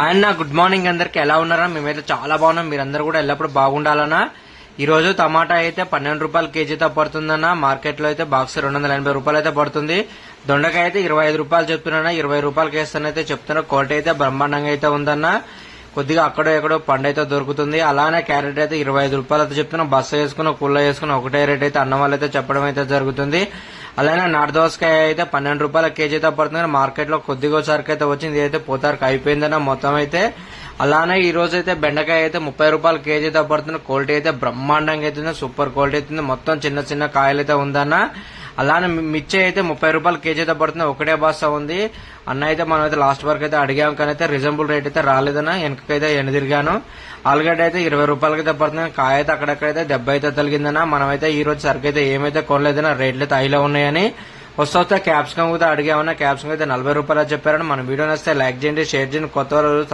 అన్న good morning అందరికి ఎలా ఉన్నారా? మేమైతే చాలా బాగున్నాం. మీరందరూ కూడా ఎల్లప్పుడు బాగుండాలన్నా. ఈ రోజు టమాటా అయితే 12 రూపాయలు కేజీతో పడుతుందన్న. మార్కెట్ లో అయితే బాక్స్ 280 రూపాయలు అయితే పడుతుంది. దొండకాయ అయితే 25 రూపాయలు చెప్తున్నా. 20 రూపాయలకి వేస్తానైతే చెప్తున్నా. క్వాలిటీ అయితే బ్రహ్మాండంగా అయితే ఉందన్న. కొద్దిగా అక్కడో ఎక్కడో పండు అయితే దొరుకుతుంది. అలానే క్యారెట్ అయితే 25 రూపాయలు అయితే చెప్తున్నా. బస్సు వేసుకుని కుళ్ళ వేసుకుని ఒకటే రేట్ అయితే అన్న వాళ్ళు అయితే చెప్పడం అయితే జరుగుతుంది. అలానే నాటు దోసకాయ అయితే 12 రూపాయల కేజీ అయితే పడుతుంది. మార్కెట్ లో కొద్దిగా సరికి అయితే వచ్చింది. అయితే పోతారికి అయిపోయిందన్న మొత్తం అయితే. అలానే ఈ రోజు అయితే బెండకాయ అయితే 30 రూపాయల కేజీ అయితే పడుతుంది. క్వాలిటీ అయితే బ్రహ్మాండంగా అవుతుంది. సూపర్ క్వాలిటీ అవుతుంది. మొత్తం చిన్న చిన్న కాయలు అయితే ఉందన్న. అలానే మిర్చి అయితే 30 రూపాయల కేజీ అయితే పడుతుంది. ఒకటే బాస ఉంది అన్న. అయితే మనం అయితే లాస్ట్ వరకు అయితే అడిగాం, కానీ అయితే రీజనబుల్ రేట్ అయితే రాలేదన్న. వెనకైతే తిరిగాను. ఆలుగడ్డ అయితే 20 రూపాయలకి అయితే పడుతుంది. కాయ అయితే అక్కడక్కడైతే 70 అయితే తగిలిందన్న. మనమైతే ఈ రోజు సరికి అయితే ఏమైతే కొనలేదన్న. రేట్లు అయితే హైలో ఉన్నాయని. వస్తే క్యాప్సికం కూడా అడిగామన్నా. క్యాప్సికం అయితే 40 రూపాయలు చెప్పారని. మన వీడియో నచ్చితే లైక్ చేయండి, షేర్ చేయండి. కొత్త వాళ్ళు